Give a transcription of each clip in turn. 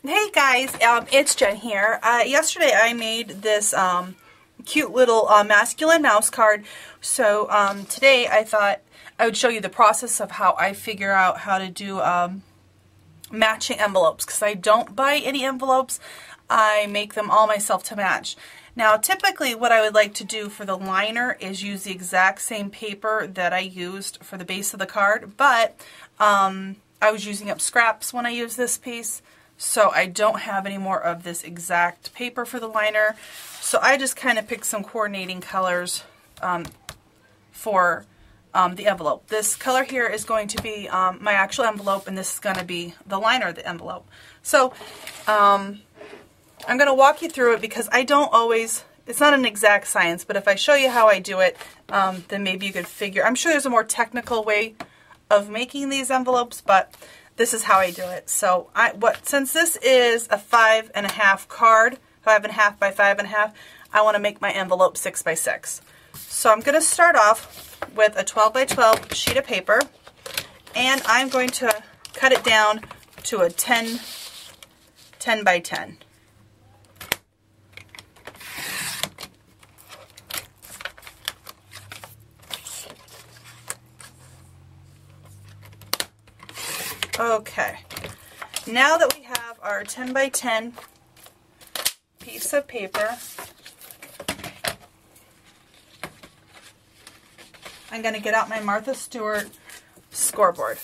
Hey guys, it's Jen here. Yesterday I made this cute little masculine mouse card. So today I thought I would show you the process of how I figure out how to do matching envelopes, because I don't buy any envelopes. I make them all myself to match. Now typically what I would like to do for the liner is use the exact same paper that I used for the base of the card, but I was using up scraps when I used this piece. So I don't have any more of this exact paper for the liner. So I just kind of picked some coordinating colors for the envelope. This color here is going to be my actual envelope, and this is going to be the liner of the envelope. So I'm going to walk you through it because I don't always, it's not an exact science, but if I show you how I do it, then maybe you could figure. I'm sure there's a more technical way of making these envelopes, but this is how I do it. So since this is a 5.5 card, 5.5 by 5.5, I want to make my envelope 6 by 6. So I'm going to start off with a 12 by 12 sheet of paper, and I'm going to cut it down to a 10 by 10. Okay, now that we have our 10 by 10 piece of paper, I'm going to get out my Martha Stewart scoreboard.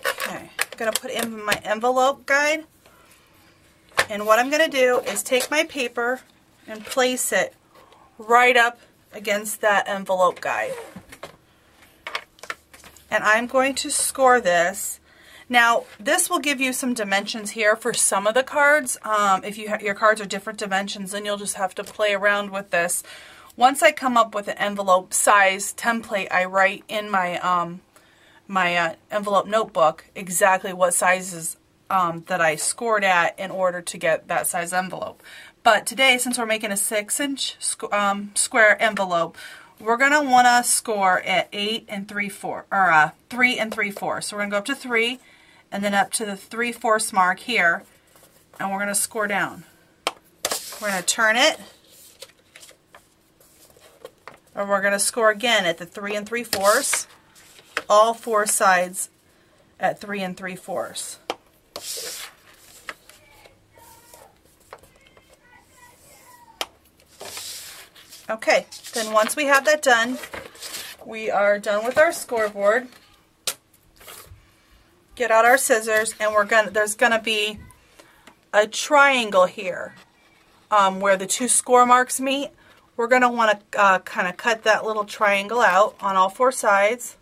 Okay, I'm going to put in my envelope guide, and what I'm going to do is take my paper and place it right up against that envelope guide. And I'm going to score this. Now, this will give you some dimensions here for some of the cards. If your cards are different dimensions, then you'll just have to play around with this. Once I come up with an envelope size template, I write in my my envelope notebook exactly what sizes that I scored at in order to get that size envelope. But today, since we're making a 6-inch square envelope, we're going to want to score at 3 3/4. So we're going to go up to 3 and then up to the 3/4 mark here, and we're going to score down. We're going to turn it, and we're going to score again at the 3 3/4, all four sides at 3 3/4. Okay, then once we have that done, we are done with our scoreboard. Get out our scissors, and there's gonna be a triangle here where the two score marks meet. We're gonna want to kind of cut that little triangle out on all four sides.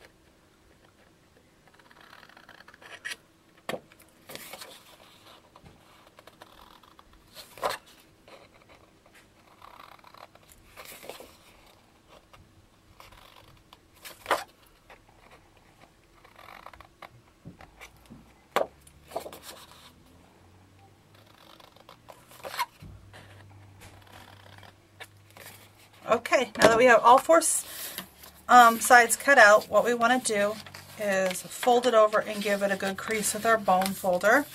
Okay, now that we have all four sides cut out, what we want to do is fold it over and give it a good crease with our bone folder.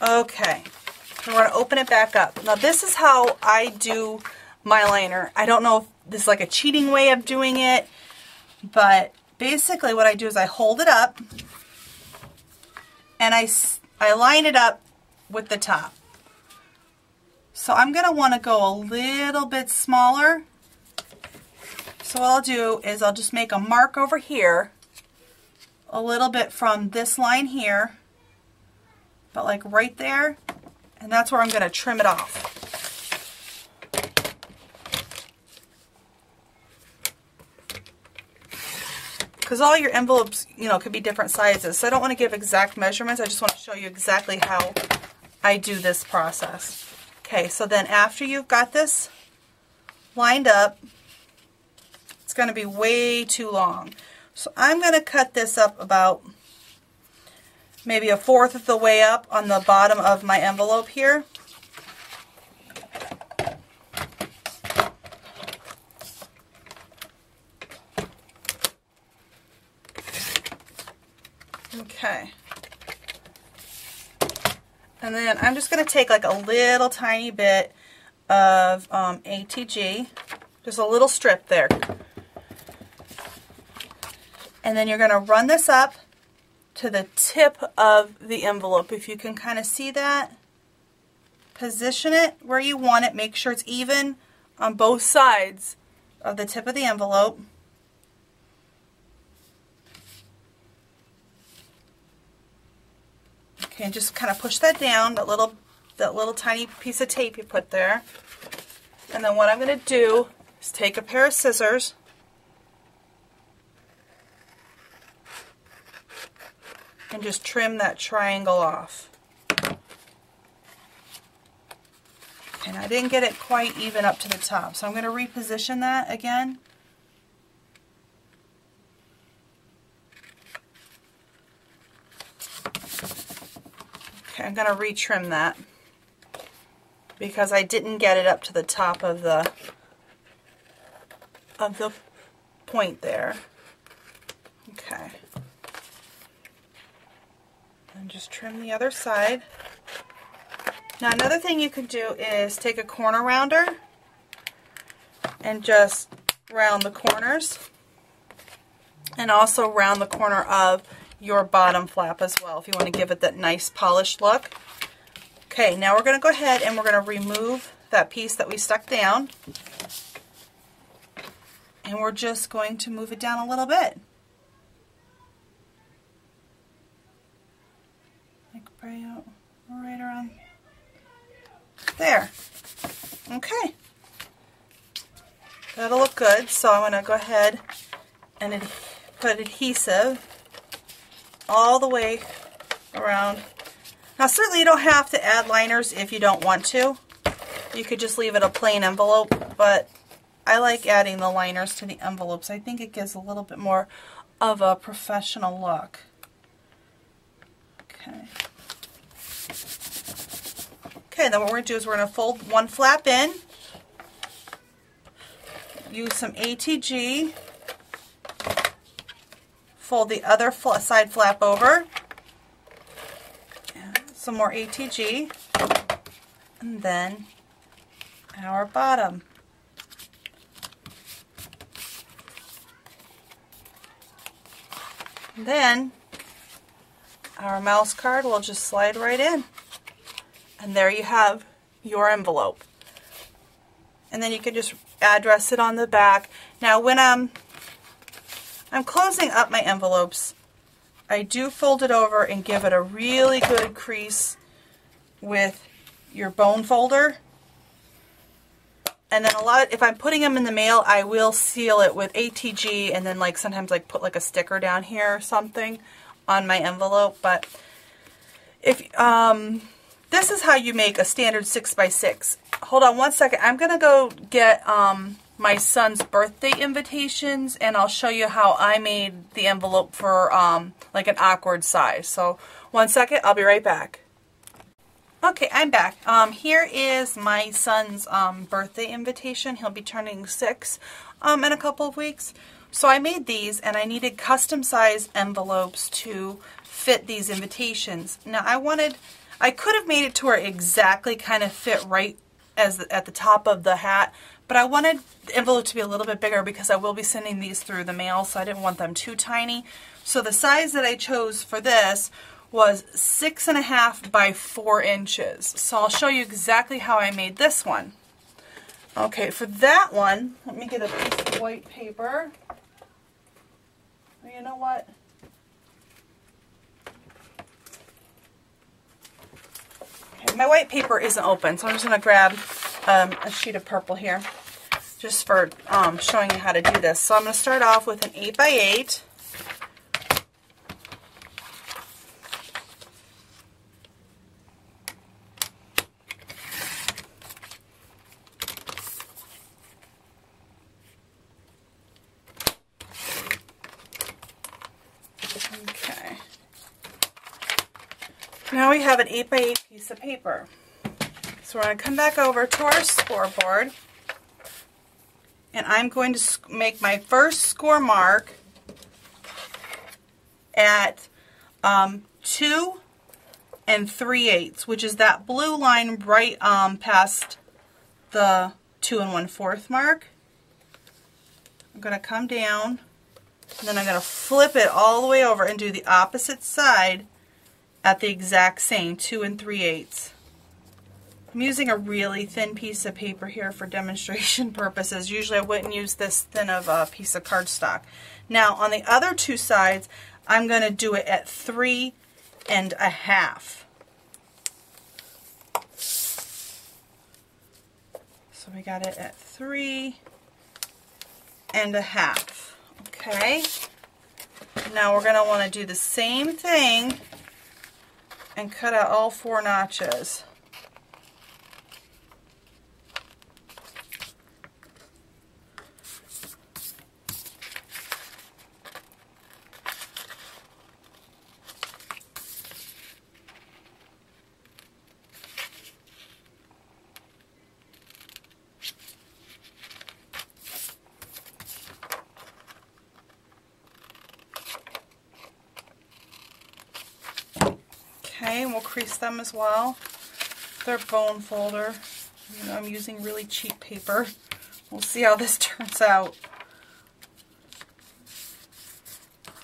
Okay, we're going to open it back up. Now this is how I do my liner. I don't know if this is like a cheating way of doing it, but basically what I do is I hold it up and I line it up with the top. So I'm going to want to go a little bit smaller. So what I'll do is I'll just make a mark over here, a little bit from this line here, but like right there, and that's where I'm going to trim it off. Because all your envelopes, you know, could be different sizes. So I don't want to give exact measurements. I just want to show you exactly how I do this process. Okay, so then after you've got this lined up, it's going to be way too long. So I'm going to cut this up about maybe 1/4 of the way up on the bottom of my envelope here. Okay. And then I'm just going to take like a little tiny bit of ATG, just a little strip there. And then you're going to run this up to the tip of the envelope. If you can kind of see that, position it where you want it. Make sure it's even on both sides of the tip of the envelope. Okay, and just kind of push that down, that little tiny piece of tape you put there. And then what I'm going to do is take a pair of scissors and just trim that triangle off. And I didn't get it quite even up to the top, so I'm going to reposition that again. Okay, I'm going to retrim that because I didn't get it up to the top of the point there. Okay. And just trim the other side. Now another thing you could do is take a corner rounder and just round the corners, and also round the corner of your bottom flap as well if you want to give it that nice polished look. Okay, now we're going to go ahead and we're going to remove that piece that we stuck down, and we're just going to move it down a little bit. Like right around there. Okay. That'll look good. So I'm going to go ahead and put adhesive all the way around. Now certainly you don't have to add liners if you don't want to. You could just leave it a plain envelope, but I like adding the liners to the envelopes. I think it gives a little bit more of a professional look. Okay. Okay, then what we're going to do is we're going to fold one flap in, use some ATG, fold the other side flap over, some more ATG, and then our bottom. And then our mouse card will just slide right in. And there you have your envelope. And then you can just address it on the back. Now when I'm closing up my envelopes, I do fold it over and give it a really good crease with your bone folder. And then if I'm putting them in the mail, I will seal it with ATG, and then like sometimes like put like a sticker down here or something on my envelope. But if this is how you make a standard 6x6. Hold on one second. I'm going to go get my son's birthday invitations, and I'll show you how I made the envelope for like an awkward size. So one second, I'll be right back. Okay, I'm back. Here is my son's birthday invitation. He'll be turning 6 in a couple of weeks. So I made these, and I needed custom size envelopes to fit these invitations. Now I could have made it to where it exactly kind of fit right at the top of the hat, but I wanted the envelope to be a little bit bigger because I will be sending these through the mail, so I didn't want them too tiny. So the size that I chose for this was 6.5 by 4 inches. So I'll show you exactly how I made this one. Okay, for that one, let me get a piece of white paper. You know what? My white paper isn't open, so I'm just going to grab a sheet of purple here just for showing you how to do this. So I'm going to start off with an 8x8. Okay. Now we have an 8x8 piece of paper. So we're going to come back over to our scoreboard, and I'm going to make my first score mark at 2 3/8, which is that blue line right past the 2 1/4 mark. I'm going to come down, and then I'm going to flip it all the way over and do the opposite side at the exact same 2 3/8. I'm using a really thin piece of paper here for demonstration purposes. Usually I wouldn't use this thin of a piece of cardstock. Now on the other two sides, I'm going to do it at 3 1/2. So we got it at 3 1/2. Okay. Now we're going to want to do the same thing and cut out all 4 notches. Okay, and we'll crease them as well. They're bone folder. You know, I'm using really cheap paper. We'll see how this turns out.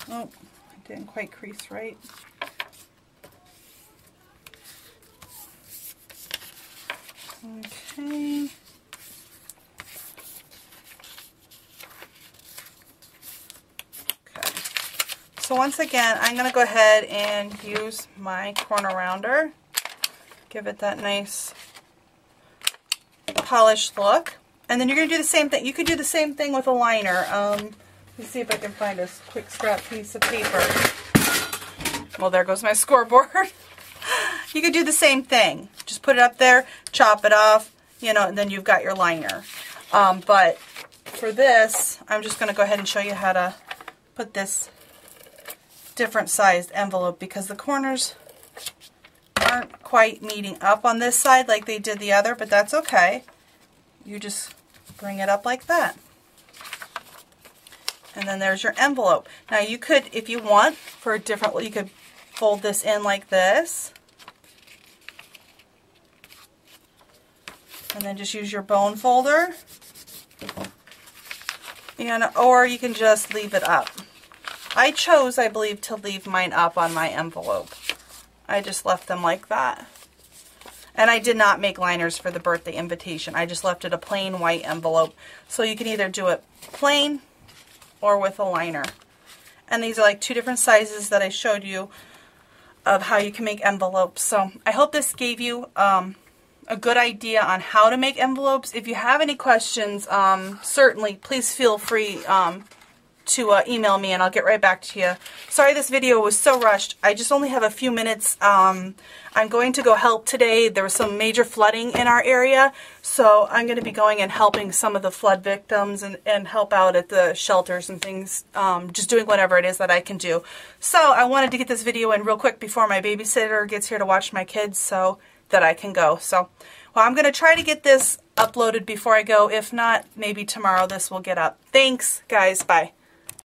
Oh, I didn't quite crease right. Okay. So once again, I'm going to go ahead and use my corner rounder. Give it that nice polished look. And then you're going to do the same thing. You could do the same thing with a liner. Let me see if I can find a quick scrap piece of paper. Well, there goes my scoreboard. You could do the same thing. Just put it up there, chop it off, you know, and then you've got your liner. But for this, I'm just going to go ahead and show you how to put this different sized envelope, because the corners aren't quite meeting up on this side like they did the other, but that's okay. You just bring it up like that. And then there's your envelope. Now you could, if you want, for a different, you could fold this in like this. And then just use your bone folder. And, or you can just leave it up. I chose, I believe, to leave mine up on my envelope. I just left them like that. And I did not make liners for the birthday invitation. I just left it a plain white envelope. So you can either do it plain or with a liner. And these are like 2 different sizes that I showed you of how you can make envelopes. So I hope this gave you a good idea on how to make envelopes. If you have any questions, certainly please feel free to email me and I'll get right back to you. Sorry this video was so rushed. I just only have a few minutes. I'm going to go help today. There was some major flooding in our area, so I'm going to be going and helping some of the flood victims and help out at the shelters and things, just doing whatever it is that I can do. So I wanted to get this video in real quick before my babysitter gets here to watch my kids so that I can go. So, well, I'm going to try to get this uploaded before I go. If not, maybe tomorrow this will get up. Thanks, guys. Bye.